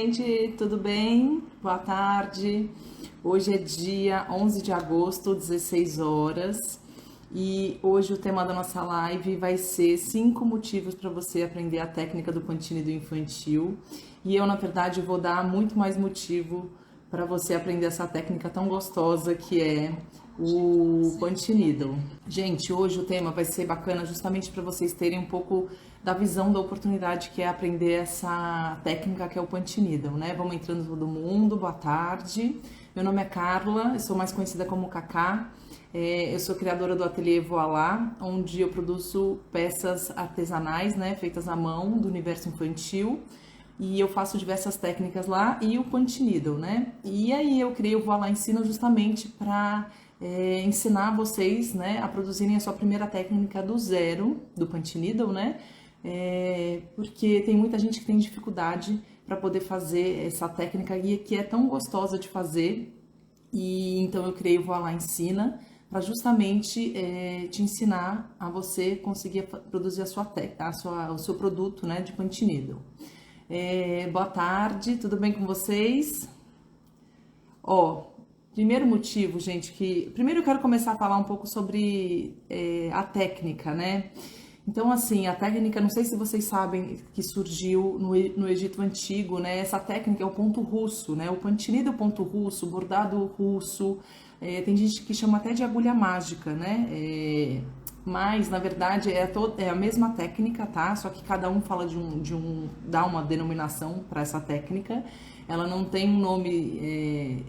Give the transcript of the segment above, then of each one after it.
Gente, tudo bem? Boa tarde. Hoje é dia 11 de agosto, 16 horas, e hoje o tema da nossa live vai ser 5 motivos para você aprender a técnica do Pantene do infantil. E eu, na verdade, vou dar muito mais motivo para você aprender essa técnica tão gostosa que é o punch needle. Gente, hoje o tema vai ser bacana justamente para vocês terem um pouco da visão da oportunidade que é aprender essa técnica que é o punch needle, né? Vamos entrando todo mundo, boa tarde. Meu nome é Carla, eu sou mais conhecida como Cacá. Eu sou criadora do Ateliê Voilá, onde eu produzo peças artesanais, né, feitas à mão do universo infantil. E eu faço diversas técnicas lá e o punch needle, né? E aí eu criei o Voilá Ensina justamente para ensinar vocês, né, a produzirem a sua primeira técnica do zero, do punch needle, né? Porque tem muita gente que tem dificuldade para poder fazer essa técnica e que é tão gostosa de fazer. E então eu criei o Voilá Ensina para justamente te ensinar a você conseguir produzir o seu produto, né, de punch needle. Boa tarde, tudo bem com vocês? Ó, primeiro motivo, gente, primeiro eu quero começar a falar um pouco sobre a técnica, né? Então, assim, a técnica, não sei se vocês sabem que surgiu no Egito Antigo, né? Essa técnica é o ponto russo, né? O punch needle é o ponto russo, o bordado russo, tem gente que chama até de agulha mágica, né? Mas, na verdade, é a mesma técnica, tá? Só que cada um fala dá uma denominação para essa técnica. Ela não tem um nome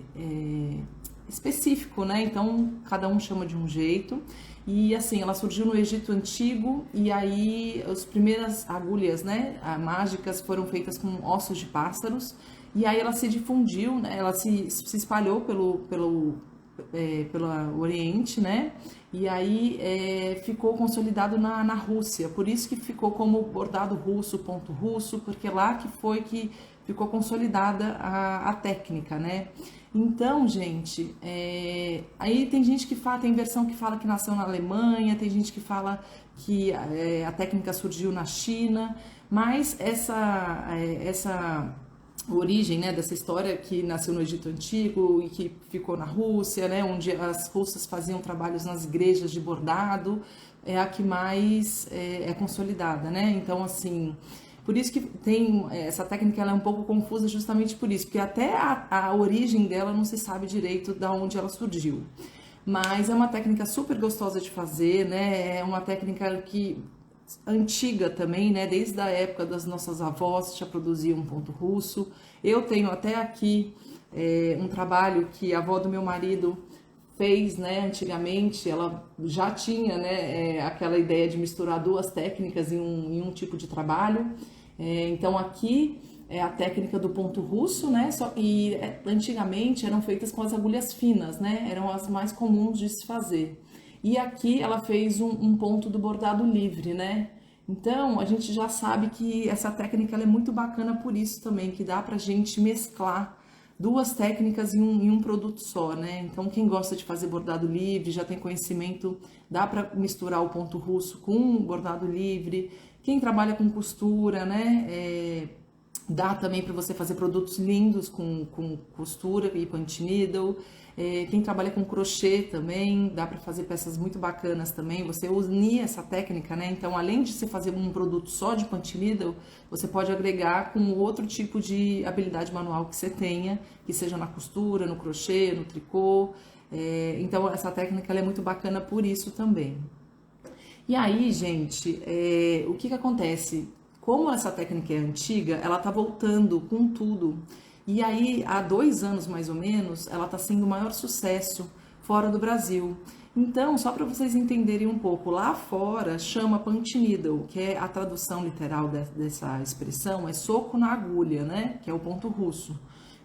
específico, né? Então, cada um chama de um jeito. E, assim, ela surgiu no Egito Antigo e aí as primeiras agulhas, né, mágicas foram feitas com ossos de pássaros. E aí ela se difundiu, né? Ela se espalhou pelo Oriente, né? E aí ficou consolidado na Rússia, por isso que ficou como bordado russo, ponto russo, porque lá que ficou consolidada a técnica, né? Então, gente, aí tem gente que fala, tem versão que fala que nasceu na Alemanha, tem gente que fala que a técnica surgiu na China, mas essa origem, né, dessa história que nasceu no Egito Antigo e que ficou na Rússia, né, onde as russas faziam trabalhos nas igrejas de bordado, é a que mais é consolidada, né? Então, assim, por isso que tem essa técnica, ela é um pouco confusa justamente por isso, porque até a origem dela não se sabe direito de onde ela surgiu. Mas é uma técnica super gostosa de fazer, né? É uma técnica que antiga também, né? Desde a época das nossas avós já produziam um ponto russo. Eu tenho até aqui um trabalho que a avó do meu marido fez, né? Antigamente ela já tinha, né? Aquela ideia de misturar duas técnicas em um tipo de trabalho. Então aqui é a técnica do ponto russo, né? Antigamente eram feitas com as agulhas finas, né? Eram as mais comuns de se fazer. E aqui ela fez um ponto do bordado livre, né? Então a gente já sabe que essa técnica ela é muito bacana por isso também, que dá pra gente mesclar duas técnicas em um produto só, né? Então quem gosta de fazer bordado livre, já tem conhecimento, dá pra misturar o ponto russo com o bordado livre. Quem trabalha com costura, né? Dá também para você fazer produtos lindos com costura e punch needle. Quem trabalha com crochê também, dá para fazer peças muito bacanas também. Você unir essa técnica, né? Então, além de você fazer um produto só de punch needle, você pode agregar com outro tipo de habilidade manual que você tenha, que seja na costura, no crochê, no tricô. Então, essa técnica ela é muito bacana por isso também. E aí, gente, o que acontece? Como essa técnica é antiga, ela tá voltando com tudo. E aí, há 2 anos mais ou menos, ela tá sendo o maior sucesso fora do Brasil. Então, só para vocês entenderem um pouco, lá fora chama punch needle, que é a tradução literal dessa expressão, é soco na agulha, né? Que é o ponto russo.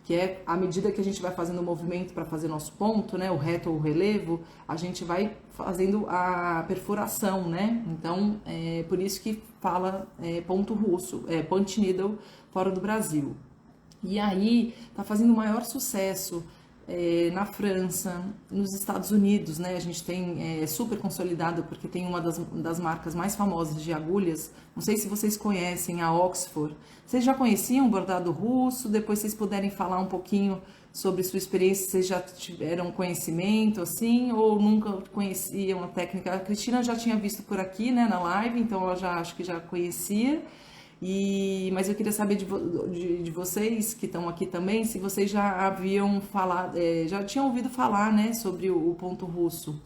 Que é à medida que a gente vai fazendo o movimento para fazer nosso ponto, né, o reto ou o relevo, a gente vai fazendo a perfuração, né? Então, por isso que fala ponto russo, punch needle fora do Brasil. E aí, tá fazendo o maior sucesso na França, nos Estados Unidos, né? A gente tem super consolidado porque tem uma das marcas mais famosas de agulhas. Não sei se vocês conhecem a Oxford. Vocês já conheciam o bordado russo? Depois vocês puderem falar um pouquinho sobre sua experiência, vocês já tiveram conhecimento assim ou nunca conheciam a técnica? A Cristina já tinha visto por aqui, né, na live, então ela já acho que já conhecia. Mas eu queria saber de vocês que estão aqui também, se vocês já haviam falado, já tinham ouvido falar, né, sobre o ponto russo,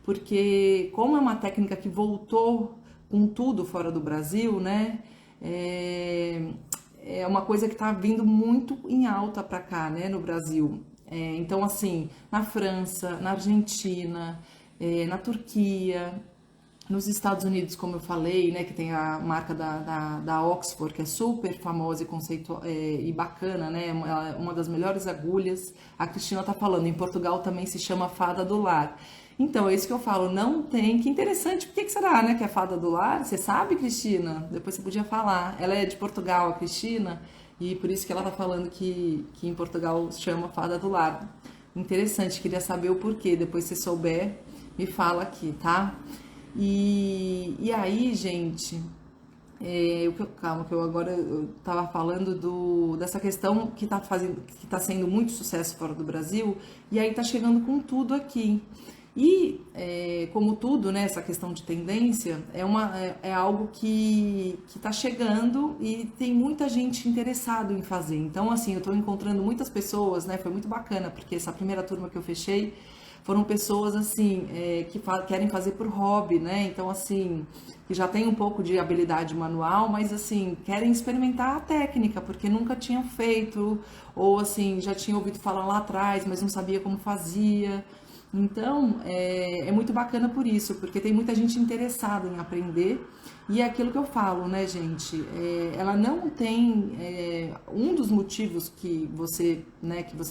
porque como é uma técnica que voltou com tudo fora do Brasil, né, é uma coisa que está vindo muito em alta para cá, né, no Brasil. Então, assim, na França, na Argentina, na Turquia, nos Estados Unidos, como eu falei, né, que tem a marca da Oxford, que é super famosa e bacana, né, uma das melhores agulhas. A Cristina tá falando, em Portugal também se chama Fada do Lar. Então, é isso que eu falo, não tem, que interessante, por que será, né, que é Fada do Lar? Você sabe, Cristina? Depois você podia falar. Ela é de Portugal, a Cristina, e por isso que ela tá falando que em Portugal se chama Fada do Lar. Interessante, queria saber o porquê, depois se souber, me fala aqui, tá? E aí, gente, calma, que eu agora eu tava falando dessa questão que que tá sendo muito sucesso fora do Brasil, e aí tá chegando com tudo aqui. Como tudo, né, essa questão de tendência é algo que tá chegando e tem muita gente interessado em fazer. Então, assim, eu tô encontrando muitas pessoas, né, foi muito bacana, porque essa primeira turma que eu fechei foram pessoas assim que querem fazer por hobby, né? Então assim, que já tem um pouco de habilidade manual, mas assim querem experimentar a técnica porque nunca tinham feito ou assim já tinham ouvido falar lá atrás, mas não sabia como fazia. Então é muito bacana por isso, porque tem muita gente interessada em aprender e é aquilo que eu falo, né, gente? Ela não tem um dos motivos que você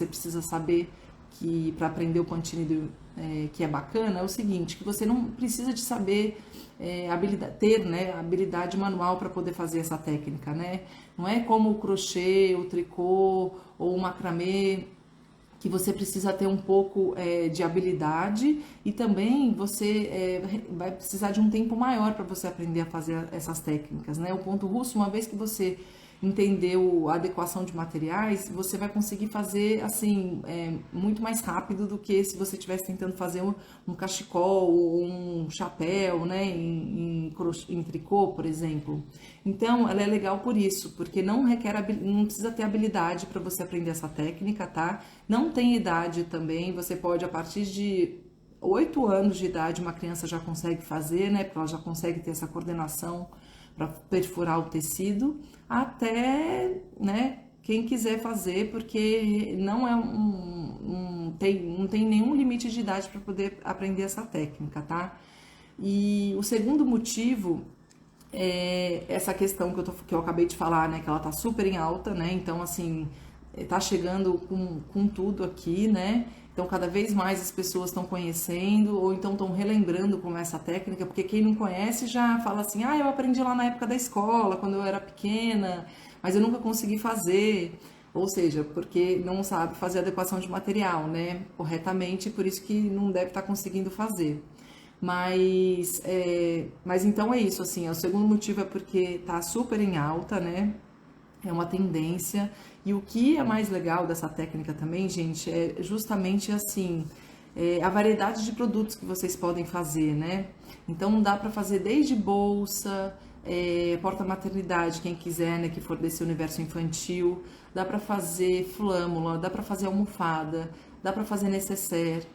precisa saber que para aprender o Continido que é bacana é o seguinte, que você não precisa de saber ter, né, habilidade manual para poder fazer essa técnica, né? Não é como o crochê, o tricô ou o macramê, que você precisa ter um pouco de habilidade e também você vai precisar de um tempo maior para você aprender a fazer essas técnicas, né? O ponto russo, uma vez que você entendeu a adequação de materiais, você vai conseguir fazer assim muito mais rápido do que se você estivesse tentando fazer um cachecol ou um chapéu, né, em tricô, por exemplo. Então, ela é legal por isso, porque não precisa ter habilidade para você aprender essa técnica, tá? Não tem idade também, você pode a partir de 8 anos de idade uma criança já consegue fazer, né? Porque ela já consegue ter essa coordenação para perfurar o tecido, até, né, quem quiser fazer, porque não não tem nenhum limite de idade para poder aprender essa técnica, tá? E o segundo motivo é essa questão que eu acabei de falar, né, que ela tá super em alta, né? Então, assim, tá chegando com tudo aqui, né? Então, cada vez mais as pessoas estão conhecendo ou então estão relembrando como é essa técnica, porque quem não conhece já fala assim, eu aprendi lá na época da escola, quando eu era pequena, mas eu nunca consegui fazer. Ou seja, porque não sabe fazer adequação de material, né, corretamente, por isso que não deve estar conseguindo fazer. Mas então é isso, assim, o segundo motivo é porque tá super em alta, né? É uma tendência. E o que é mais legal dessa técnica também, gente, é justamente assim, a variedade de produtos que vocês podem fazer, né? Então dá para fazer desde bolsa, porta-maternidade, quem quiser, né, que for desse universo infantil, dá para fazer flâmula, dá para fazer almofada, dá para fazer nécessaire.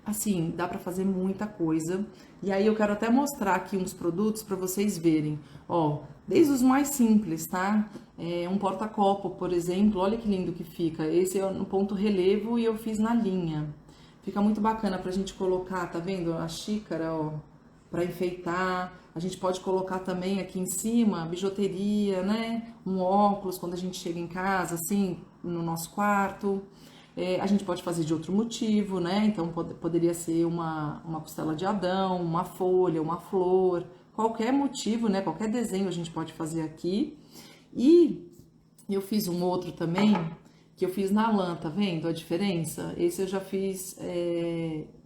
Assim, dá para fazer muita coisa. E aí eu quero até mostrar aqui uns produtos para vocês verem. Ó, desde os mais simples, tá? Um porta-copo, por exemplo, olha que lindo que fica. Esse é no ponto relevo e eu fiz na linha. Fica muito bacana pra gente colocar, tá vendo? A xícara, ó, para enfeitar. A gente pode colocar também aqui em cima bijuteria, né? Um óculos quando a gente chega em casa, assim, no nosso quarto. A gente pode fazer de outro motivo, né? Então poderia ser uma costela de Adão, uma folha, uma flor, qualquer motivo, né? Qualquer desenho a gente pode fazer aqui. E eu fiz um outro também, que eu fiz na lã, tá vendo a diferença? Esse eu já fiz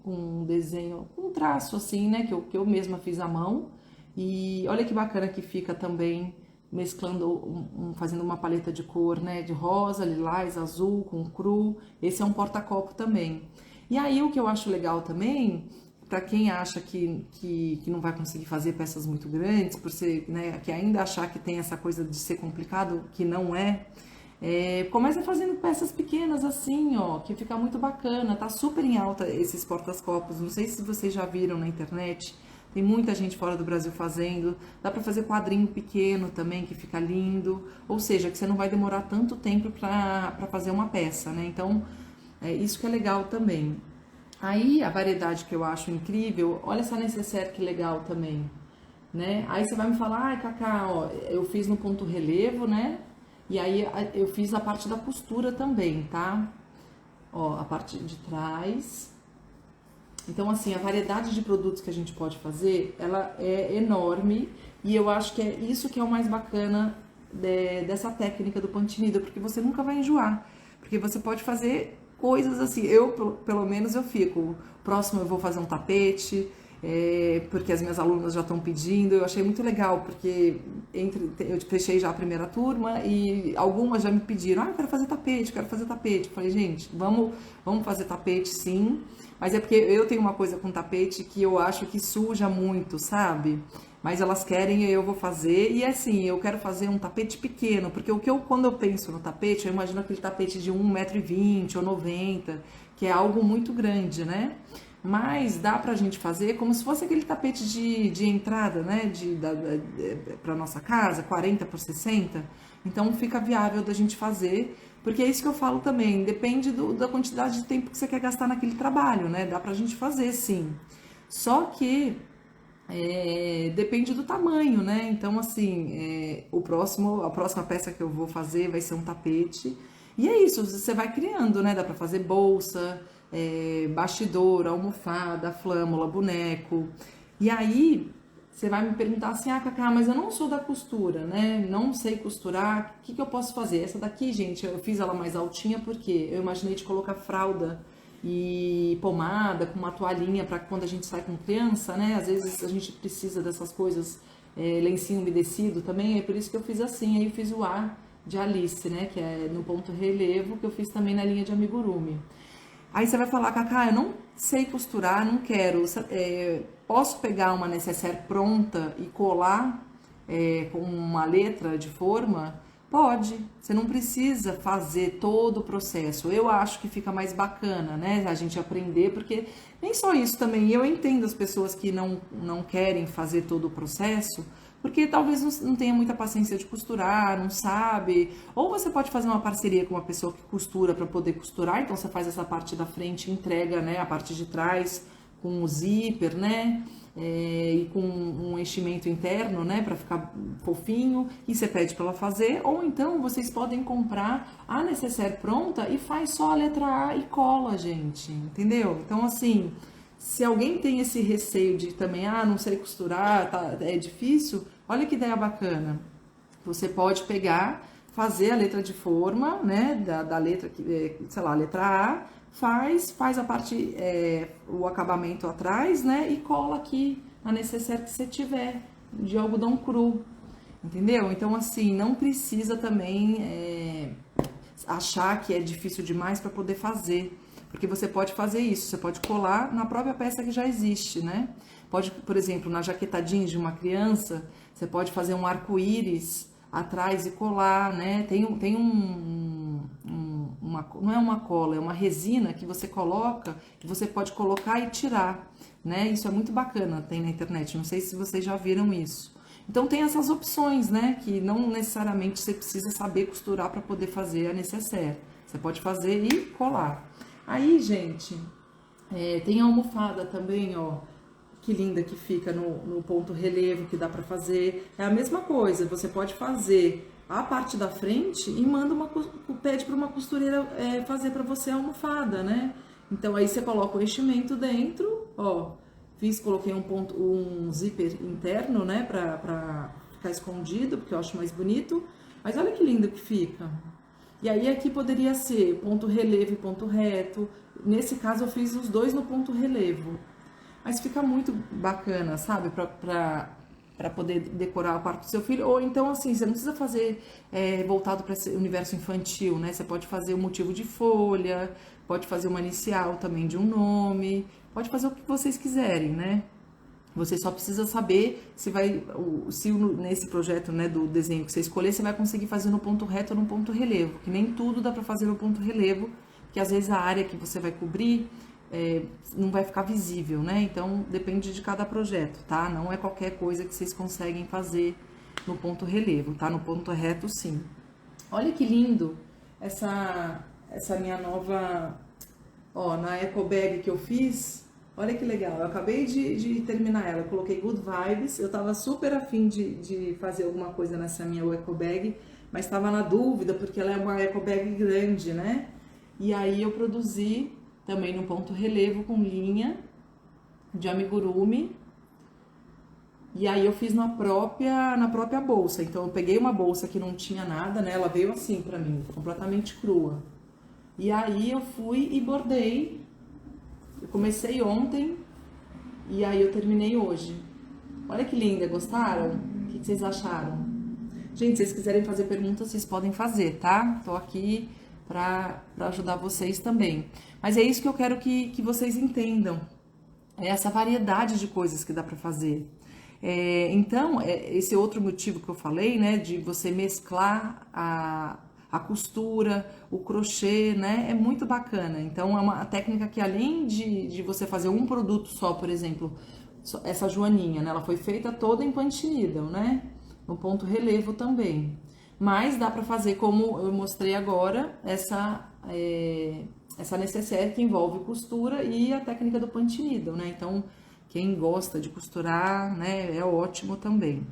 com um desenho, um traço assim, né, que eu mesma fiz à mão. E olha que bacana que fica também mesclando, fazendo uma paleta de cor, né, de rosa, lilás, azul com cru. Esse é um porta-copo também. E aí o que eu acho legal também, para quem acha que não vai conseguir fazer peças muito grandes, por ser, né, que ainda achar que tem essa coisa de ser complicado, que não é, começa fazendo peças pequenas assim, ó, que fica muito bacana. Tá super em alta esses porta-copos. Não sei se vocês já viram na internet. Tem muita gente fora do Brasil fazendo. Dá pra fazer quadrinho pequeno também, que fica lindo. Ou seja, que você não vai demorar tanto tempo pra fazer uma peça, né? Então, isso que é legal também. Aí, a variedade que eu acho incrível, olha essa necessaire que legal também, né? Aí você vai me falar, ai, Cacá, ó, eu fiz no ponto relevo, né? E aí eu fiz a parte da costura também, tá? Ó, a parte de trás. Então, assim, a variedade de produtos que a gente pode fazer, ela é enorme. E eu acho que é isso que é o mais bacana dessa técnica do Pantinida, porque você nunca vai enjoar. Porque você pode fazer coisas assim, pelo menos eu fico. Próximo eu vou fazer um tapete, porque as minhas alunas já estão pedindo. Eu achei muito legal, porque eu fechei já a primeira turma e algumas já me pediram, eu quero fazer tapete, quero fazer tapete. Eu falei, gente, vamos fazer tapete sim, mas é porque eu tenho uma coisa com tapete que eu acho que suja muito, sabe? Mas elas querem e eu vou fazer. E assim, eu quero fazer um tapete pequeno, porque quando eu penso no tapete, eu imagino aquele tapete de 1,20 m ou 90, que é algo muito grande, né? Mas dá pra gente fazer como se fosse aquele tapete de entrada, né? Pra nossa casa, 40 por 60. Então fica viável da gente fazer, porque é isso que eu falo também, depende da quantidade de tempo que você quer gastar naquele trabalho, né? Dá pra gente fazer, sim. Só que depende do tamanho, né? Então, assim, a próxima peça que eu vou fazer vai ser um tapete. E é isso, você vai criando, né? Dá pra fazer bolsa, bastidor, almofada, flâmula, boneco. E aí, você vai me perguntar assim, Cacá, mas eu não sou da costura, né? Não sei costurar, o que eu posso fazer? Essa daqui, gente, eu fiz ela mais altinha porque eu imaginei de colocar fralda e pomada com uma toalhinha para quando a gente sai com criança, né? Às vezes a gente precisa dessas coisas, lencinho umedecido também, é por isso que eu fiz assim. Aí eu fiz o A de Alice, né? Que é no ponto relevo, que eu fiz também na linha de amigurumi. Aí você vai falar, Cacá, eu não sei costurar, não quero. Posso pegar uma necessaire pronta e colar com uma letra de forma? Pode. Você não precisa fazer todo o processo. Eu acho que fica mais bacana, né? A gente aprender, porque nem só isso também. Eu entendo as pessoas que não querem fazer todo o processo, porque talvez não tenha muita paciência de costurar, não sabe. Ou você pode fazer uma parceria com uma pessoa que costura para poder costurar, então você faz essa parte da frente e entrega, né, a parte de trás com o zíper, né, e com um enchimento interno, né, para ficar fofinho, e você pede para ela fazer. Ou então vocês podem comprar a necessaire pronta e faz só a letra A e cola, gente, entendeu? Então, assim, se alguém tem esse receio de também, não sei costurar, é difícil, olha que ideia bacana. Você pode pegar, fazer a letra de forma, né, da letra, sei lá, a letra A, faz a parte, o acabamento atrás, né, e cola aqui na necessaire que você tiver, de algodão cru, entendeu? Então, assim, não precisa também achar que é difícil demais para poder fazer. Porque você pode fazer isso, você pode colar na própria peça que já existe, né? Pode, por exemplo, na jaqueta jeans de uma criança, você pode fazer um arco-íris atrás e colar, né? Tem não é uma cola, é uma resina que você coloca, que você pode colocar e tirar, né? Isso é muito bacana, tem na internet, não sei se vocês já viram isso. Então tem essas opções, né? Que não necessariamente você precisa saber costurar para poder fazer a necessaire. Você pode fazer e colar. Aí, gente, tem a almofada também, ó, que linda que fica no ponto relevo, que dá pra fazer. É a mesma coisa, você pode fazer a parte da frente e pede pra uma costureira fazer pra você a almofada, né? Então aí você coloca o enchimento dentro, ó, coloquei um zíper interno, né, pra ficar escondido, porque eu acho mais bonito. Mas olha que lindo que fica. E aí aqui poderia ser ponto relevo e ponto reto. Nesse caso eu fiz os dois no ponto relevo. Mas fica muito bacana, sabe? Para poder decorar o quarto do seu filho. Ou então, assim, você não precisa fazer voltado para esse universo infantil, né? Você pode fazer o motivo de folha, pode fazer uma inicial também de um nome, pode fazer o que vocês quiserem, né? Você só precisa saber se nesse projeto, né, do desenho que você escolher, você vai conseguir fazer no ponto reto ou no ponto relevo, que nem tudo dá para fazer no ponto relevo, que às vezes a área que você vai cobrir não vai ficar visível, né? Então depende de cada projeto, tá? Não é qualquer coisa que vocês conseguem fazer no ponto relevo, tá? No ponto reto, sim. Olha que lindo essa minha nova, ó, na eco bag que eu fiz. Olha que legal, eu acabei de terminar ela, eu coloquei Good Vibes, eu tava super afim de fazer alguma coisa nessa minha eco bag, mas tava na dúvida, porque ela é uma eco bag grande, né? E aí eu produzi também no ponto relevo com linha de amigurumi, e aí eu fiz na própria bolsa. Então eu peguei uma bolsa que não tinha nada, né? Ela veio assim pra mim, completamente crua. E aí eu fui e bordei. Eu comecei ontem e aí eu terminei hoje. Olha que linda, gostaram? O que vocês acharam? Gente, se vocês quiserem fazer perguntas, vocês podem fazer, tá? Tô aqui para ajudar vocês também. Mas é isso que eu quero que vocês entendam. É essa variedade de coisas que dá para fazer. Então, esse outro motivo que eu falei, né? De você mesclar a costura, o crochê, né? É muito bacana. Então, é uma técnica que além de você fazer um produto só, por exemplo, essa joaninha, né? Ela foi feita toda em punch needle, né? No ponto relevo também. Mas dá para fazer, como eu mostrei agora, essa necessaire que envolve costura e a técnica do punch needle, né? Então, quem gosta de costurar, né? É ótimo também.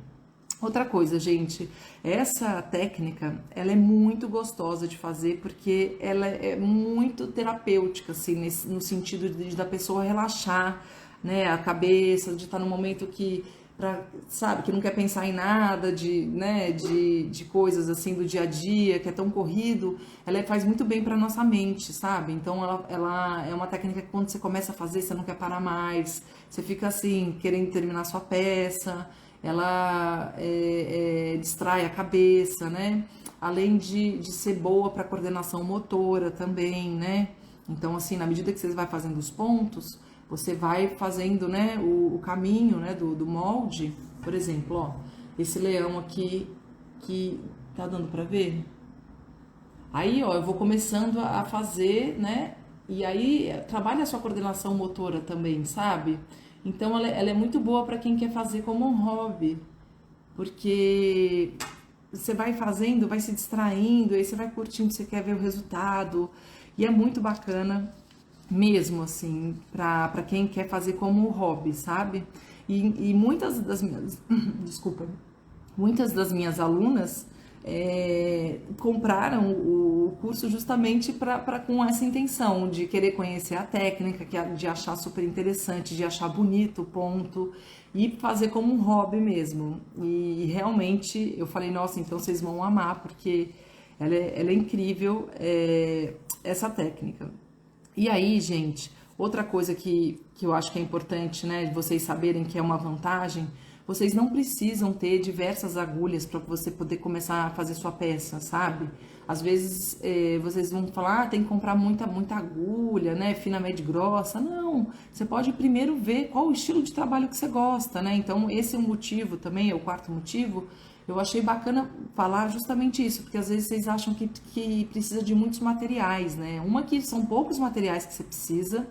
Outra coisa, gente, essa técnica, ela é muito gostosa de fazer porque ela é muito terapêutica, assim, no sentido da pessoa relaxar, né, a cabeça, de estar num momento que, sabe, que não quer pensar em nada, de coisas assim do dia a dia, que é tão corrido, ela faz muito bem para nossa mente, sabe? Então ela é uma técnica que quando você começa a fazer, você não quer parar mais, você fica assim, querendo terminar sua peça. Ela distrai a cabeça, né? Além de ser boa para coordenação motora também, né? Então, assim, na medida que você vai fazendo os pontos, você vai fazendo, né, o caminho, né, do molde. Por exemplo, ó, esse leão aqui, que tá dando para ver? Aí, ó, eu vou começando a fazer, né? E aí trabalha a sua coordenação motora também, sabe? Então ela é muito boa para quem quer fazer como um hobby, porque você vai fazendo, vai se distraindo, aí você vai curtindo, você quer ver o resultado, e é muito bacana mesmo, assim, para quem quer fazer como um hobby, sabe? E muitas das minhas, desculpa, muitas das minhas alunas compraram o curso justamente com essa intenção de querer conhecer a técnica, de achar super interessante, de achar bonito o ponto e fazer como um hobby mesmo. E realmente eu falei, nossa, então vocês vão amar, porque ela é incrível, essa técnica. E aí, gente, outra coisa que eu acho que é importante, né, de vocês saberem que é uma vantagem. Vocês não precisam ter diversas agulhas para você poder começar a fazer sua peça, sabe? Às vezes vocês vão falar, tem que comprar muita agulha, né? Fina, média e grossa. Não, você pode primeiro ver qual o estilo de trabalho que você gosta, né? Então, esse é um motivo também, é o quarto motivo. Eu achei bacana falar justamente isso, porque às vezes vocês acham que precisa de muitos materiais, né? Uma que são poucos materiais que você precisa.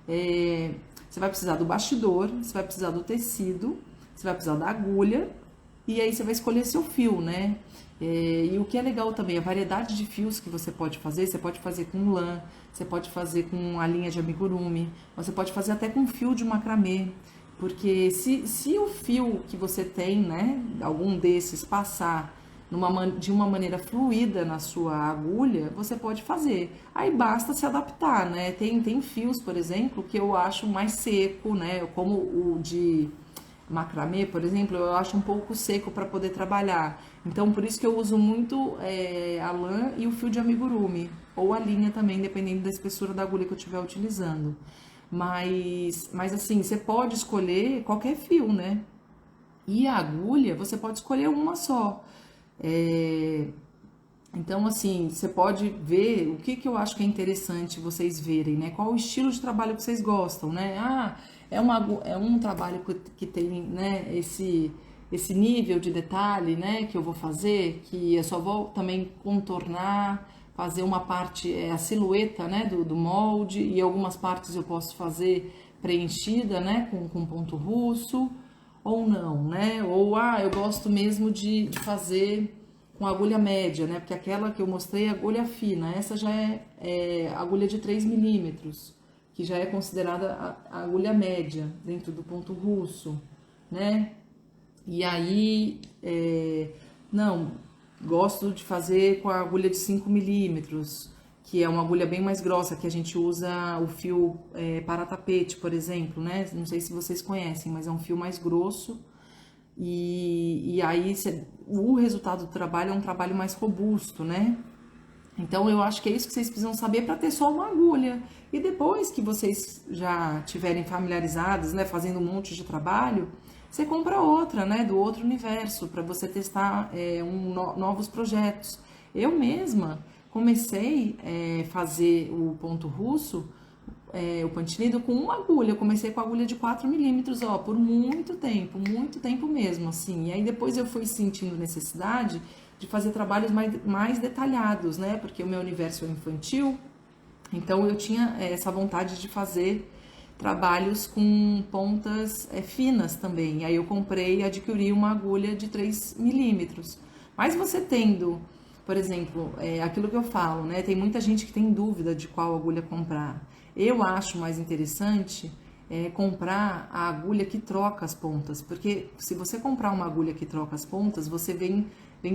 Você vai precisar do bastidor, você vai precisar do tecido, você vai precisar da agulha e aí você vai escolher seu fio, né? E o que é legal também, a variedade de fios que você pode fazer com lã, você pode fazer com a linha de amigurumi, você pode fazer até com fio de macramê, porque se o fio que você tem, né, algum desses passar de uma maneira fluida na sua agulha, você pode fazer. Aí basta se adaptar, né? Tem fios, por exemplo, que eu acho mais seco, né? Como o de macramê, por exemplo, eu acho um pouco seco para poder trabalhar. Então, por isso que eu uso muito a lã e o fio de amigurumi, ou a linha também, dependendo da espessura da agulha que eu estiver utilizando. Mas assim, você pode escolher qualquer fio, né? E a agulha, você pode escolher uma só. É, Então, assim, você pode ver o que eu acho que é interessante vocês verem, né? Qual o estilo de trabalho que vocês gostam, né? Ah, é um trabalho que tem, né, esse nível de detalhe, né, que eu vou fazer, que eu só vou também contornar, fazer uma parte, a silhueta, né, do molde, e algumas partes eu posso fazer preenchida, né, com ponto russo, ou não, né? Ou, eu gosto mesmo de fazer com agulha média, né? Porque aquela que eu mostrei é agulha fina, essa já é agulha de 3 milímetros, que já é considerada a agulha média dentro do ponto russo, né? E aí, não, gosto de fazer com a agulha de 5 milímetros, que é uma agulha bem mais grossa, que a gente usa o fio para tapete, por exemplo, né? Não sei se vocês conhecem, mas é um fio mais grosso. E aí o resultado do trabalho é um trabalho mais robusto, né? Então eu acho que é isso que vocês precisam saber para ter só uma agulha. E depois que vocês já tiverem familiarizados, né, fazendo um monte de trabalho, você compra outra, né, do outro universo, para você testar novos projetos. Eu mesma comecei a fazer o ponto russo, o pantinido com uma agulha. Eu comecei com a agulha de 4 milímetros, ó, por muito tempo mesmo, assim. E aí depois eu fui sentindo necessidade de fazer trabalhos mais detalhados, né? Porque o meu universo é infantil, então eu tinha essa vontade de fazer trabalhos com pontas finas também. E aí eu comprei e adquiri uma agulha de 3 milímetros. Mas você tendo, por exemplo, aquilo que eu falo, né? Tem muita gente que tem dúvida de qual agulha comprar. Eu acho mais interessante comprar a agulha que troca as pontas, porque se você comprar uma agulha que troca as pontas, você vem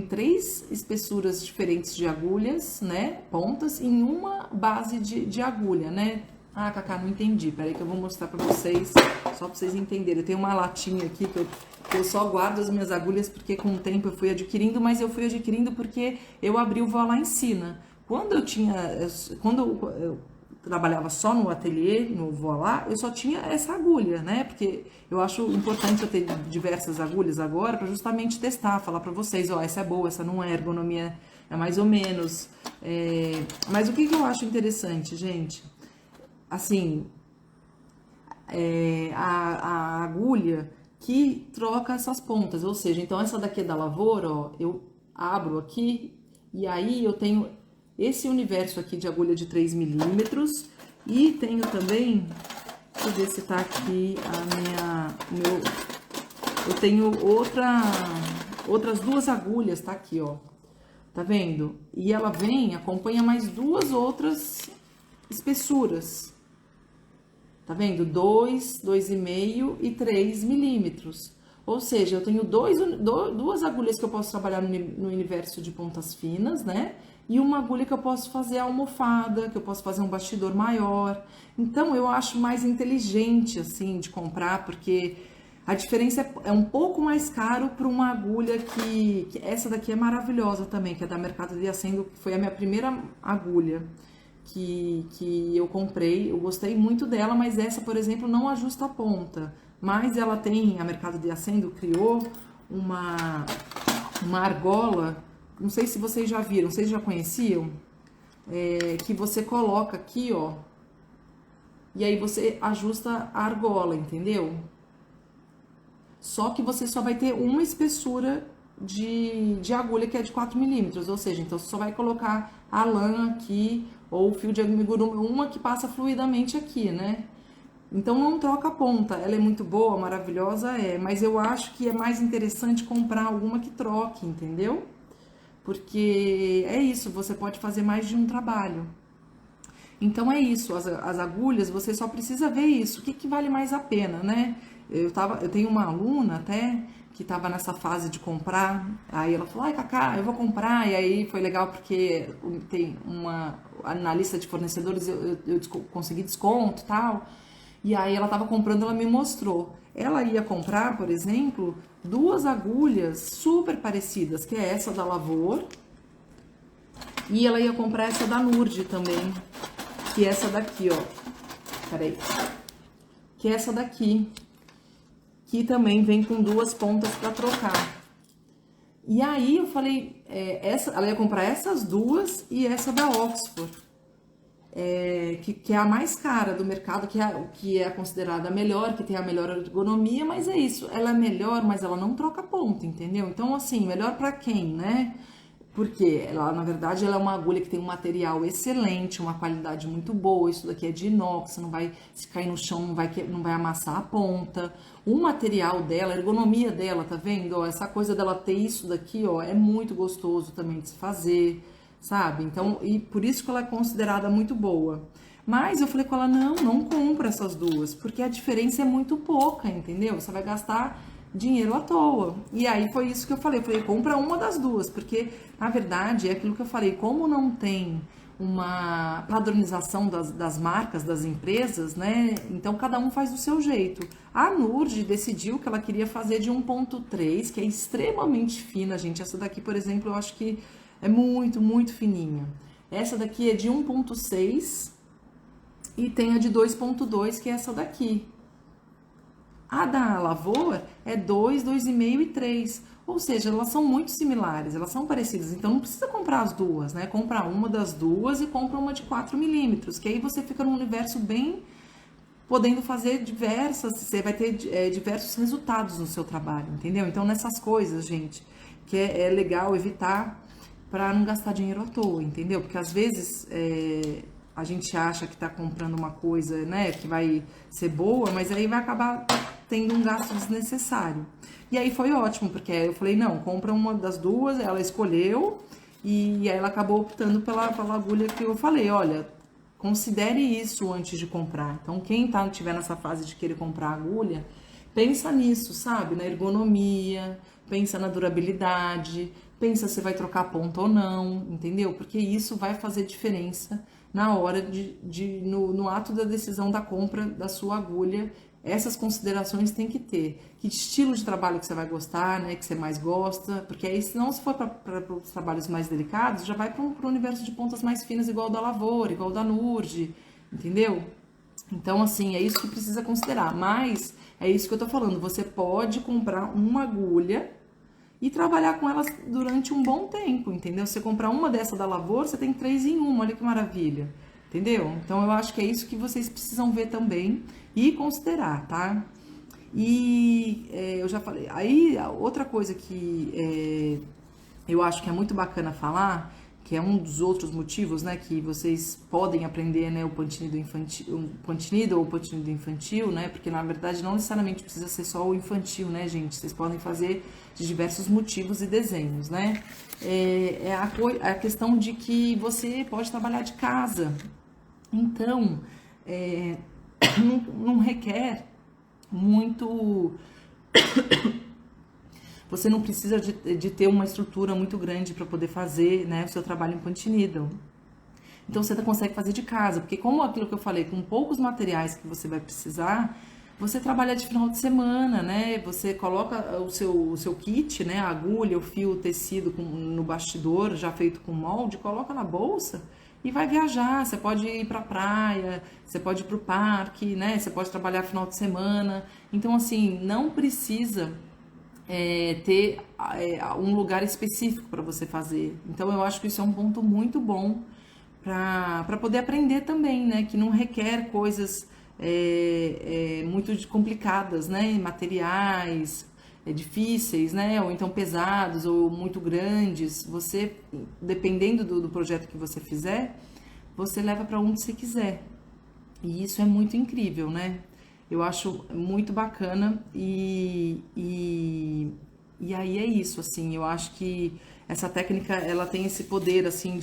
3 espessuras diferentes de agulhas, né, pontas, em uma base de agulha, né? Ah, Cacá, não entendi, peraí que eu vou mostrar pra vocês, só pra vocês entenderem. Eu tenho uma latinha aqui que eu só guardo as minhas agulhas porque com o tempo eu fui adquirindo, mas eu fui adquirindo porque eu abri o Voilá Ensina. Quando eu trabalhava só no ateliê, no Voilá, eu só tinha essa agulha, né? Porque eu acho importante eu ter diversas agulhas agora para justamente testar, falar para vocês, ó, essa é boa, essa não é, ergonomia é mais ou menos. Mas o que eu acho interessante, gente? Assim, a agulha que troca essas pontas, ou seja, então essa daqui é da Lavoura, ó, eu abro aqui e aí eu tenho esse universo aqui de agulha de 3 milímetros e tenho também, deixa eu ver se tá aqui eu tenho outras 2 agulhas, tá aqui, ó, tá vendo? E ela acompanha mais 2 outras espessuras, tá vendo? 2, 2,5 e 3 milímetros. Ou seja, eu tenho 2 agulhas que eu posso trabalhar no universo de pontas finas, né? E uma agulha que eu posso fazer a almofada, que eu posso fazer um bastidor maior. Então, eu acho mais inteligente, assim, de comprar, porque a diferença é um pouco mais caro para uma agulha que essa daqui é maravilhosa também, que é da Mercado de Acendo, que foi a minha primeira agulha que eu comprei. Eu gostei muito dela, mas essa, por exemplo, não ajusta a ponta. Mas ela tem, a Mercado de Acendo criou uma argola, não sei se vocês já viram, vocês já conheciam? Que você coloca aqui, ó, e aí você ajusta a argola, entendeu? Só que você só vai ter uma espessura de agulha que é de 4 milímetros, ou seja, então você só vai colocar a lã aqui, ou o fio de amigurumi, uma que passa fluidamente aqui, né? Então não troca a ponta, ela é muito boa, maravilhosa, mas eu acho que é mais interessante comprar alguma que troque, entendeu? Porque é isso, você pode fazer mais de um trabalho. Então é isso, as agulhas, você só precisa ver isso, o que vale mais a pena, né? Eu tenho uma aluna até que estava nessa fase de comprar, aí ela falou, ai Cacá, eu vou comprar, e aí foi legal porque tem na lista de fornecedores eu consegui desconto e tal. E aí ela tava comprando, ela me mostrou. Ela ia comprar, por exemplo, duas agulhas super parecidas, que é essa da Lavor, e ela ia comprar essa da Nurge também, que é essa daqui, ó. Peraí. Que é essa daqui, que também vem com duas pontas para trocar. E aí eu falei, ela ia comprar essas duas e essa da Oxford, que é a mais cara do mercado, que é considerada a melhor, que tem a melhor ergonomia, mas é isso, ela é melhor, mas ela não troca ponta, entendeu? Então, assim, melhor para quem, né? Porque ela, na verdade, ela é uma agulha que tem um material excelente, uma qualidade muito boa. Isso daqui é de inox, não vai, se cair no chão, não vai amassar a ponta. O material dela, a ergonomia dela, tá vendo? Ó, essa coisa dela ter isso daqui, ó, é muito gostoso também de se fazer, sabe? Então, e por isso que ela é considerada muito boa. Mas eu falei com ela, não compra essas duas, porque a diferença é muito pouca, entendeu? Você vai gastar dinheiro à toa. E aí foi isso que eu falei, compra uma das duas, porque na verdade é aquilo que eu falei, como não tem uma padronização das marcas, das empresas, né? Então cada um faz do seu jeito. A Nurge decidiu que ela queria fazer de 1.3, que é extremamente fina, gente. Essa daqui, por exemplo, eu acho que é muito, muito fininha. Essa daqui é de 1.6 e tem a de 2.2, que é essa daqui. A da Lavor é 2, 2,5 e 3. Ou seja, elas são muito similares, elas são parecidas. Então não precisa comprar as duas, né? Compra uma das duas e compra uma de 4 milímetros, que aí você fica num universo bem podendo fazer você vai ter diversos resultados no seu trabalho, entendeu? Então nessas coisas, gente, que é legal evitar para não gastar dinheiro à toa, entendeu? Porque às vezes a gente acha que tá comprando uma coisa, né, que vai ser boa, mas aí vai acabar tendo um gasto desnecessário. E aí foi ótimo, porque eu falei, não, compra uma das duas, ela escolheu, e aí ela acabou optando pela agulha que eu falei, olha, considere isso antes de comprar. Então, quem tiver nessa fase de querer comprar agulha, pensa nisso, sabe? Na ergonomia, pensa na durabilidade, pensa se vai trocar ponta ou não, entendeu? Porque isso vai fazer diferença na hora no ato da decisão da compra da sua agulha. Essas considerações tem que ter. Que estilo de trabalho que você vai gostar, né? Que você mais gosta. Porque aí, senão, se for para os trabalhos mais delicados, já vai para o universo de pontas mais finas, igual da Lavor, igual da Nurge, entendeu? Então, assim, é isso que precisa considerar. Mas, é isso que eu tô falando. Você pode comprar uma agulha e trabalhar com elas durante um bom tempo, entendeu? Se você comprar uma dessa da Lavor, você tem 3 em 1, olha que maravilha, entendeu? Então eu acho que é isso que vocês precisam ver também e considerar, tá? E eu já falei. Aí, outra coisa que eu acho que é muito bacana falar, que é um dos outros motivos, né, que vocês podem aprender, né, o pantinido ou o pantinido infantil, né, porque na verdade não necessariamente precisa ser só o infantil, né, gente, vocês podem fazer de diversos motivos e desenhos, né, a questão de que você pode trabalhar de casa, então, não requer muito... Você não precisa de ter uma estrutura muito grande para poder fazer, né, o seu trabalho em Punch Needle. Então você consegue fazer de casa, porque como aquilo que eu falei, com poucos materiais que você vai precisar, você trabalha de final de semana, né? Você coloca o seu kit, né, a agulha, o fio, o tecido no bastidor, já feito com molde, coloca na bolsa e vai viajar. Você pode ir para a praia, você pode ir para o parque, né? Você pode trabalhar final de semana. Então assim, não precisa ter um lugar específico para você fazer. Então eu acho que isso é um ponto muito bom para poder aprender também, né? Que não requer coisas muito complicadas, né? Materiais difíceis, né? Ou então pesados ou muito grandes. Você, dependendo do projeto que você fizer, você leva para onde você quiser. E isso é muito incrível, né? Eu acho muito bacana e aí é isso, assim, eu acho que essa técnica, ela tem esse poder, assim,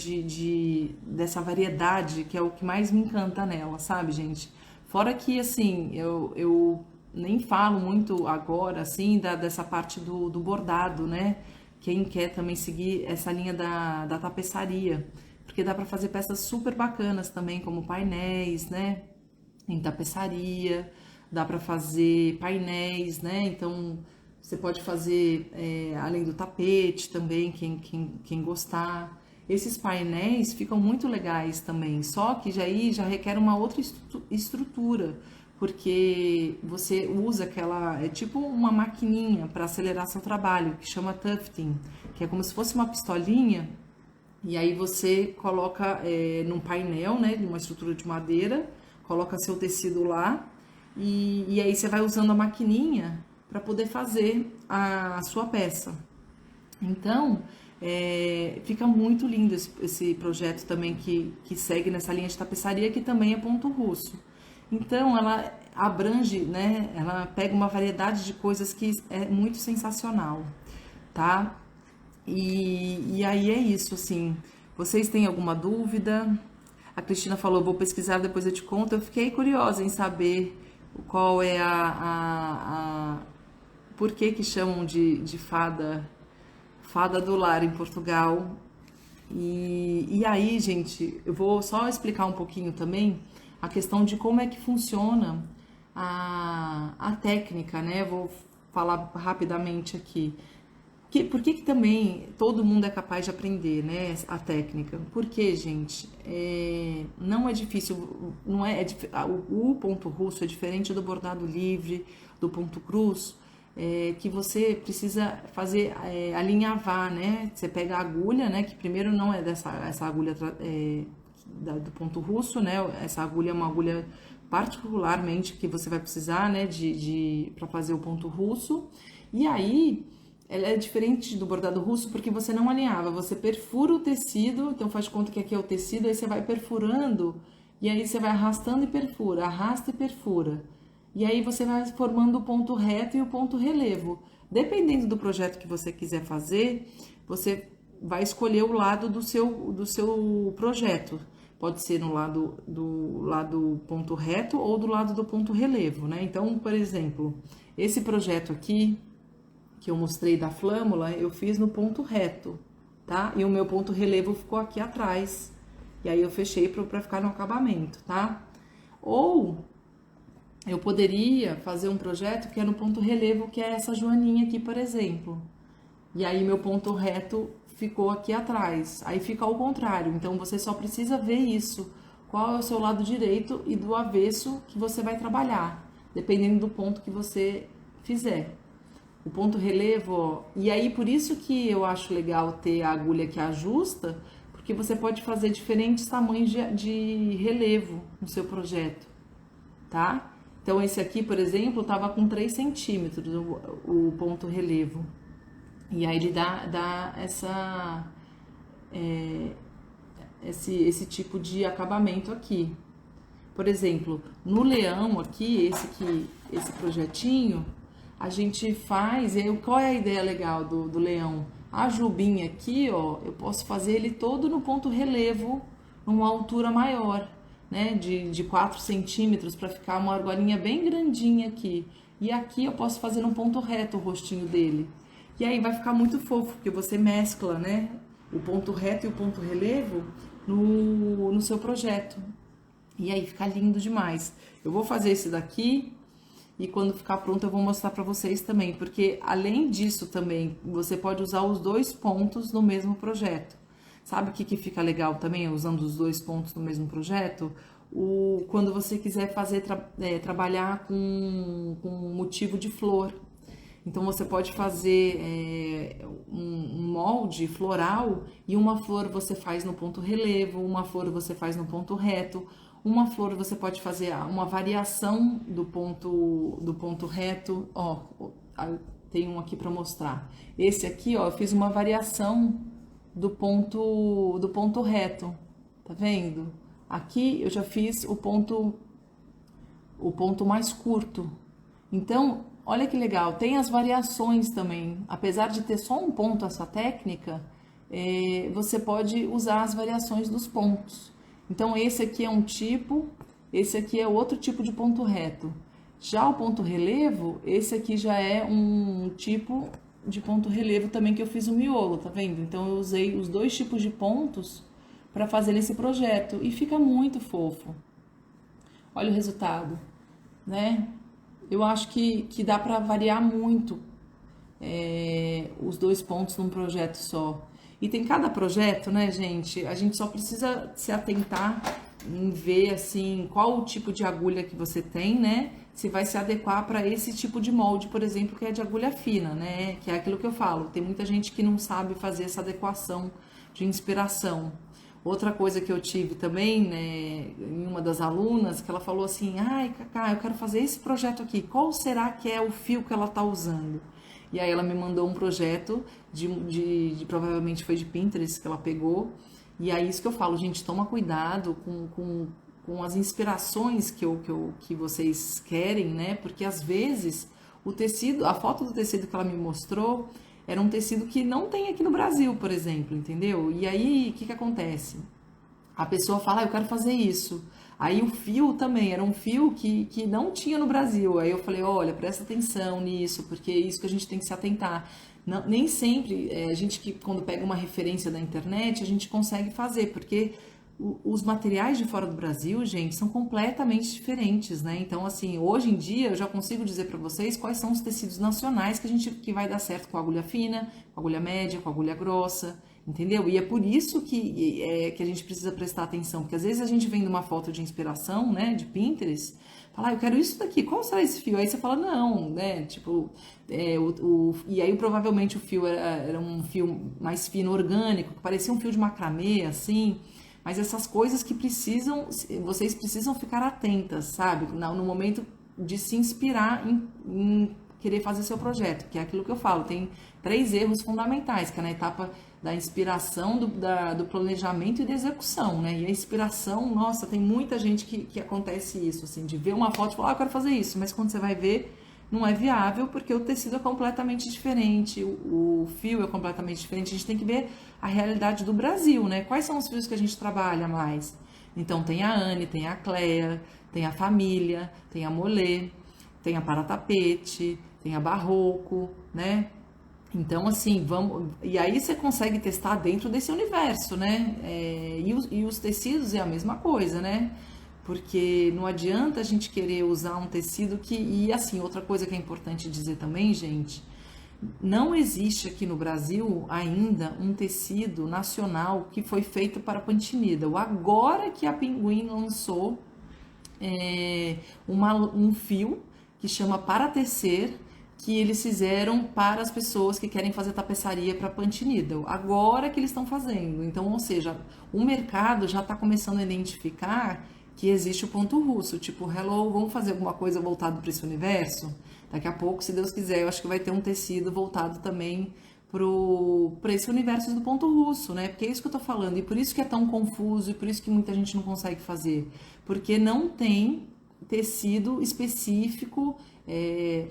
dessa variedade, que é o que mais me encanta nela, sabe, gente? Fora que, assim, eu nem falo muito agora, assim, dessa parte do bordado, né? Quem quer também seguir essa linha da tapeçaria, porque dá pra fazer peças super bacanas também, como painéis, né? em tapeçaria, dá para fazer painéis, né? Então você pode fazer além do tapete também, quem gostar. Esses painéis ficam muito legais também, só que já requer uma outra estrutura, porque você usa aquela, é tipo uma maquininha para acelerar seu trabalho, que chama tufting, que é como se fosse uma pistolinha, e aí você coloca num painel, né, de uma estrutura de madeira, coloca seu tecido lá, e aí você vai usando a maquininha para poder fazer a sua peça. Então, fica muito lindo esse projeto também que segue nessa linha de tapeçaria, que também é ponto russo. Então, ela abrange, né? Ela pega uma variedade de coisas que é muito sensacional, tá? E aí é isso, assim. Vocês têm alguma dúvida? A Cristina falou, vou pesquisar, depois eu te conto. Eu fiquei curiosa em saber qual é por que chamam de fada do lar em Portugal. E aí, gente, eu vou só explicar um pouquinho também a questão de como é que funciona a técnica, né? Vou falar rapidamente aqui. Por que também todo mundo é capaz de aprender, né, a técnica? Porque, gente, não é difícil, não é, o ponto russo é diferente do bordado livre, do ponto cruz, que você precisa fazer alinhavar, né? Você pega a agulha, né? Que primeiro não é essa agulha do ponto russo, né? Essa agulha é uma agulha particularmente que você vai precisar, né? Para fazer o ponto russo. E aí ela é diferente do bordado russo porque você não alinhava, você perfura o tecido, então faz de conta que aqui é o tecido, aí você vai perfurando e aí você vai arrastando e perfura, arrasta e perfura. E aí você vai formando o ponto reto e o ponto relevo. Dependendo do projeto que você quiser fazer, você vai escolher o lado do seu projeto. Pode ser no do lado ponto reto ou do lado do ponto relevo, né? Então, por exemplo, esse projeto aqui, que eu mostrei da flâmula, eu fiz no ponto reto, tá? E o meu ponto relevo ficou aqui atrás. E aí eu fechei para ficar no acabamento, tá? Ou eu poderia fazer um projeto que é no ponto relevo, que é essa joaninha aqui, por exemplo. E aí meu ponto reto ficou aqui atrás. Aí fica ao contrário. Então você só precisa ver isso. Qual é o seu lado direito e do avesso que você vai trabalhar, dependendo do ponto que você fizer. O ponto relevo, ó, e aí por isso que eu acho legal ter a agulha que ajusta, porque você pode fazer diferentes tamanhos de relevo no seu projeto, tá? Então esse aqui, por exemplo, tava com 3 centímetros o ponto relevo. E aí ele dá esse tipo de acabamento aqui. Por exemplo, no leão aqui, esse projetinho, a gente faz, qual é a ideia legal do leão? A jubinha aqui, ó, eu posso fazer ele todo no ponto relevo, numa altura maior, né, de 4 centímetros, para ficar uma argolinha bem grandinha aqui. E aqui eu posso fazer no ponto reto o rostinho dele. E aí vai ficar muito fofo, porque você mescla, né, o ponto reto e o ponto relevo no seu projeto. E aí fica lindo demais. Eu vou fazer esse daqui e quando ficar pronto eu vou mostrar para vocês também, porque além disso também, você pode usar os 2 pontos no mesmo projeto. Sabe o que fica legal também, usando os 2 pontos no mesmo projeto? Quando você quiser trabalhar com motivo de flor. Então, você pode fazer um molde floral e uma flor você faz no ponto relevo, uma flor você faz no ponto reto, uma flor você pode fazer uma variação do ponto reto. Ó, tem um aqui para mostrar. Esse aqui, ó, eu fiz uma variação do ponto reto, tá vendo? Aqui eu já fiz o ponto mais curto. Então, olha que legal, tem as variações também. Apesar de ter só um ponto essa técnica, você pode usar as variações dos pontos. Então, esse aqui é um tipo, esse aqui é outro tipo de ponto reto. Já o ponto relevo, esse aqui já é um tipo de ponto relevo também que eu fiz o miolo, tá vendo? Então, eu usei os 2 tipos de pontos para fazer esse projeto e fica muito fofo. Olha o resultado, né? Eu acho que dá para variar muito os dois pontos num projeto só. E tem cada projeto, né, gente? A gente só precisa se atentar em ver assim qual o tipo de agulha que você tem, né? Se vai se adequar para esse tipo de molde, por exemplo, que é de agulha fina, né? Que é aquilo que eu falo. Tem muita gente que não sabe fazer essa adequação de inspiração. Outra coisa que eu tive também, né, em uma das alunas, que ela falou assim: ai, Cacá, eu quero fazer esse projeto aqui, qual será que é o fio que ela tá usando? E aí ela me mandou um projeto provavelmente foi de Pinterest que ela pegou. E aí isso que eu falo, gente, toma cuidado com as inspirações que vocês querem, né? Porque às vezes o tecido, a foto do tecido que ela me mostrou era um tecido que não tem aqui no Brasil, por exemplo, entendeu? E aí, o que que acontece? A pessoa fala, eu quero fazer isso. Aí o fio também, era um fio que não tinha no Brasil. Aí eu falei, olha, presta atenção nisso, porque é isso que a gente tem que se atentar. Não, nem sempre, a gente que quando pega uma referência da internet, a gente consegue fazer, porque os materiais de fora do Brasil, gente, são completamente diferentes, né? Então, assim, hoje em dia eu já consigo dizer para vocês quais são os tecidos nacionais que vai dar certo com a agulha fina, com a agulha média, com a agulha grossa, entendeu? E é por isso que a gente precisa prestar atenção, porque às vezes a gente vendo uma foto de inspiração, né, de Pinterest, fala, eu quero isso daqui, qual será esse fio? Aí você fala, não, né, tipo, e aí provavelmente o fio era um fio mais fino, orgânico, que parecia um fio de macramê, assim, mas essas coisas que vocês precisam ficar atentas, sabe? No momento de se inspirar em querer fazer seu projeto, que é aquilo que eu falo, tem 3 erros fundamentais, que é na etapa da inspiração, do planejamento e da execução, né? E a inspiração, nossa, tem muita gente que acontece isso, assim, de ver uma foto e falar, eu quero fazer isso, mas quando você vai ver, não é viável porque o tecido é completamente diferente, o fio é completamente diferente, a gente tem que ver a realidade do Brasil, né? Quais são os fios que a gente trabalha mais? Então tem a Anne, tem a Cleia, tem a Família, tem a Molê, tem a Paratapete, tem a Barroco, né? Então, assim, vamos. E aí você consegue testar dentro desse universo, né? E os tecidos é a mesma coisa, né? Porque não adianta a gente querer usar um tecido que. E assim, outra coisa que é importante dizer também, gente, não existe aqui no Brasil ainda um tecido nacional que foi feito para Pantinida. Agora que a Pinguim lançou um fio que chama Para Tecer, que eles fizeram para as pessoas que querem fazer tapeçaria para Punch Needle. Agora que eles estão fazendo. Então, ou seja, o mercado já está começando a identificar que existe o ponto russo, tipo, hello, vamos fazer alguma coisa voltado para esse universo? Daqui a pouco, se Deus quiser, eu acho que vai ter um tecido voltado também para esse universo do ponto russo, né? Porque é isso que eu tô falando, e por isso que é tão confuso, e por isso que muita gente não consegue fazer, porque não tem tecido específico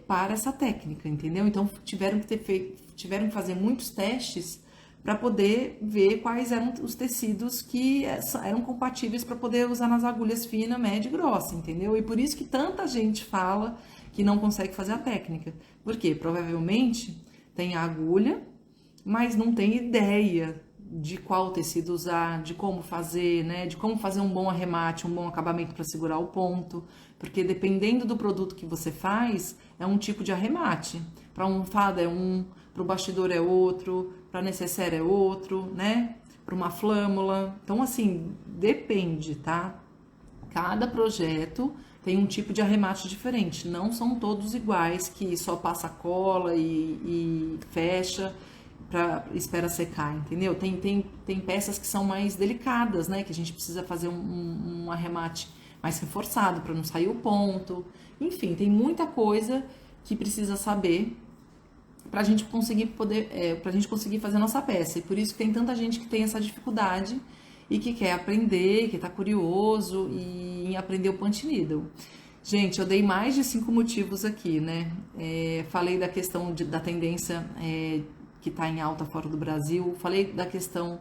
para essa técnica, entendeu? Então tiveram que fazer muitos testes para poder ver quais eram os tecidos que eram compatíveis para poder usar nas agulhas fina, média e grossa, entendeu? E por isso que tanta gente fala que não consegue fazer a técnica. Por quê? Provavelmente tem a agulha, mas não tem ideia de qual tecido usar, de como fazer, né? De como fazer um bom arremate, um bom acabamento para segurar o ponto, porque dependendo do produto que você faz, é um tipo de arremate. Para um fada é um, para o bastidor é outro, para necessaire é outro, né? Para uma flâmula. Então, assim, depende, tá? Cada projeto tem um tipo de arremate diferente. Não são todos iguais, que só passa cola e fecha espera secar, entendeu? Tem peças que são mais delicadas, né? Que a gente precisa fazer um arremate mais reforçado para não sair o ponto. Enfim, tem muita coisa que precisa saber para a gente conseguir fazer a nossa peça. E por isso que tem tanta gente que tem essa dificuldade e que quer aprender, que está curioso em aprender o punch needle. Gente, eu dei mais de 5 motivos aqui, né? Falei da questão da tendência que está em alta fora do Brasil. Falei da questão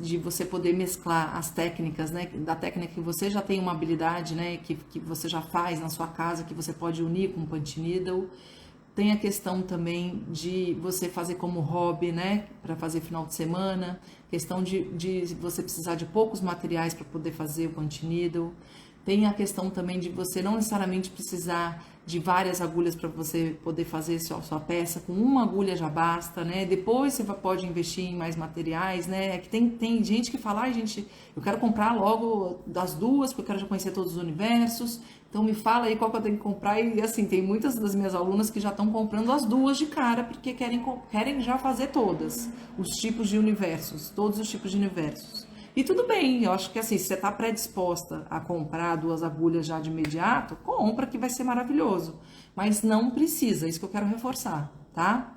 de você poder mesclar as técnicas, né? Da técnica que você já tem uma habilidade, né? Que você já faz na sua casa, que você pode unir com o punch needle. Tem a questão também de você fazer como hobby, né? Para fazer final de semana. Questão de você precisar de poucos materiais para poder fazer o punch needle. Tem a questão também de você não necessariamente precisar de várias agulhas para você poder fazer sua peça, com uma agulha já basta, né? Depois você pode investir em mais materiais, né? É que tem gente que fala, ai gente, eu quero comprar logo das duas, porque eu quero já conhecer todos os universos, então me fala aí qual que eu tenho que comprar. E assim, tem muitas das minhas alunas que já estão comprando as duas de cara, porque querem já fazer todas, os tipos de universos, todos os tipos de universos. E tudo bem, eu acho que assim, se você está predisposta a comprar duas agulhas já de imediato, compra que vai ser maravilhoso. Mas não precisa, isso que eu quero reforçar, tá?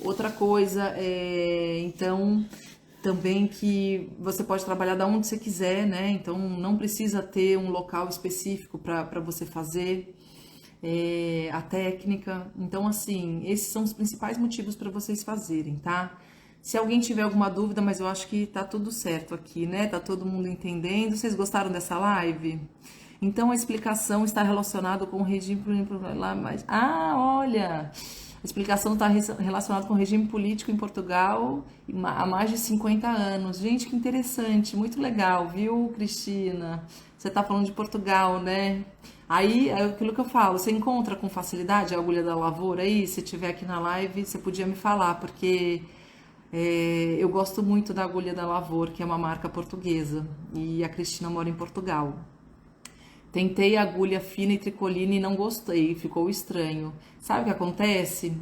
Outra coisa então, também que você pode trabalhar da onde você quiser, né? Então, não precisa ter um local específico para você fazer a técnica. Então, assim, esses são os principais motivos para vocês fazerem, tá? Se alguém tiver alguma dúvida, mas eu acho que tá tudo certo aqui, né? Tá todo mundo entendendo. Vocês gostaram dessa live? Então a explicação está relacionada com o regime lá mais. Ah, olha! A explicação está relacionada com o regime político em Portugal há mais de 50 anos. Gente, que interessante, muito legal, viu, Cristina? Você está falando de Portugal, né? Aí, é aquilo que eu falo, você encontra com facilidade a agulha da lavoura aí? Se tiver aqui na live, você podia me falar, porque eu gosto muito da agulha da Lavor, que é uma marca portuguesa, e a Cristina mora em Portugal. Tentei agulha fina e tricoline e não gostei, ficou estranho. Sabe o que acontece?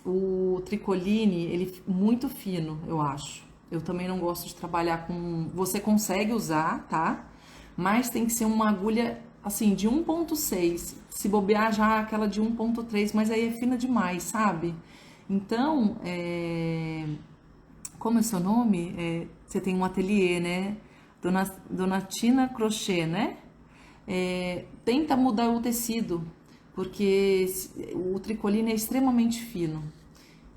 O tricoline, ele é muito fino, eu acho. Eu também não gosto de trabalhar com... Você consegue usar, tá? Mas tem que ser uma agulha, assim, de 1.6. Se bobear já aquela de 1.3, mas aí é fina demais, sabe? Então, como é seu nome? Você tem um ateliê, né? Donatina Crochê, né? Tenta mudar o tecido, porque o tricoline é extremamente fino.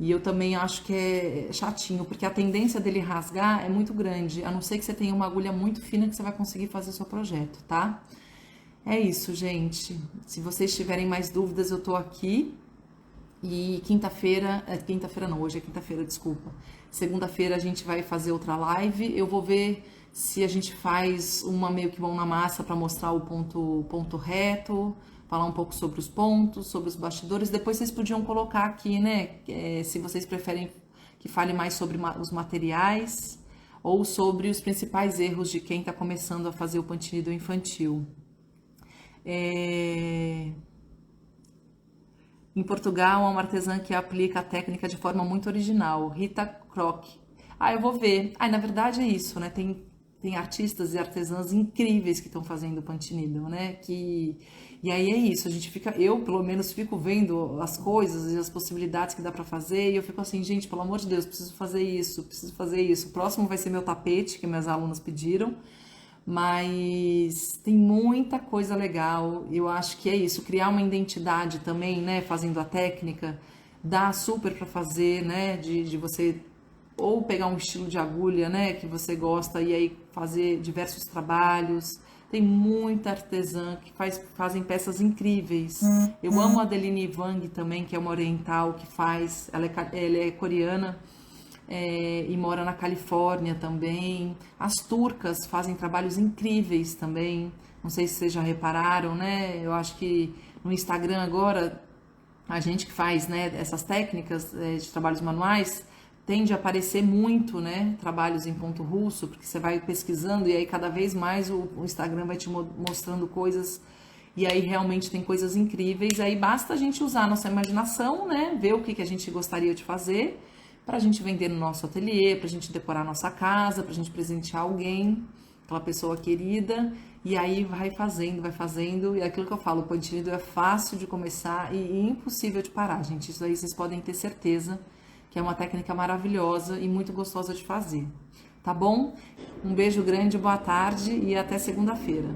E eu também acho que é chatinho, porque a tendência dele rasgar é muito grande, a não ser que você tenha uma agulha muito fina que você vai conseguir fazer seu projeto, tá? É isso, gente. Se vocês tiverem mais dúvidas, eu tô aqui. E quinta-feira não, hoje é quinta-feira, desculpa. Segunda-feira a gente vai fazer outra live. Eu vou ver se a gente faz uma meio que mão na massa para mostrar o ponto reto, falar um pouco sobre os pontos, sobre os bastidores. Depois vocês podiam colocar aqui, né? Se vocês preferem que fale mais sobre os materiais ou sobre os principais erros de quem está começando a fazer o pantinido infantil. Em Portugal, há uma artesã que aplica a técnica de forma muito original, Rita Kroc. Eu vou ver. Na verdade é isso, né? Tem artistas e artesãs incríveis que estão fazendo pantinido, né? E aí é isso, eu pelo menos fico vendo as coisas e as possibilidades que dá pra fazer e eu fico assim, gente, pelo amor de Deus, preciso fazer isso, preciso fazer isso. O próximo vai ser meu tapete, que minhas alunas pediram. Mas tem muita coisa legal. Eu acho que é isso, criar uma identidade também, né, fazendo a técnica, dá super para fazer, né, de você ou pegar um estilo de agulha, né, que você gosta e aí fazer diversos trabalhos. Tem muita artesã que fazem peças incríveis. Eu amo a Adeline Wang também, que é uma oriental que faz, ela é coreana. E mora na Califórnia também. As turcas fazem trabalhos incríveis também. Não sei se vocês já repararam, né? Eu acho que no Instagram agora, a gente que faz, né, essas técnicas de trabalhos manuais, tende a aparecer muito, né, trabalhos em ponto russo, porque você vai pesquisando e aí cada vez mais o Instagram vai te mostrando coisas e aí realmente tem coisas incríveis. Aí basta a gente usar a nossa imaginação, né, ver o que a gente gostaria de fazer para a gente vender no nosso ateliê, para a gente decorar a nossa casa, para a gente presentear alguém, aquela pessoa querida, e aí vai fazendo, e é aquilo que eu falo, o pantinido é fácil de começar e impossível de parar, gente. Isso aí vocês podem ter certeza que é uma técnica maravilhosa e muito gostosa de fazer, tá bom? Um beijo grande, boa tarde e até segunda-feira.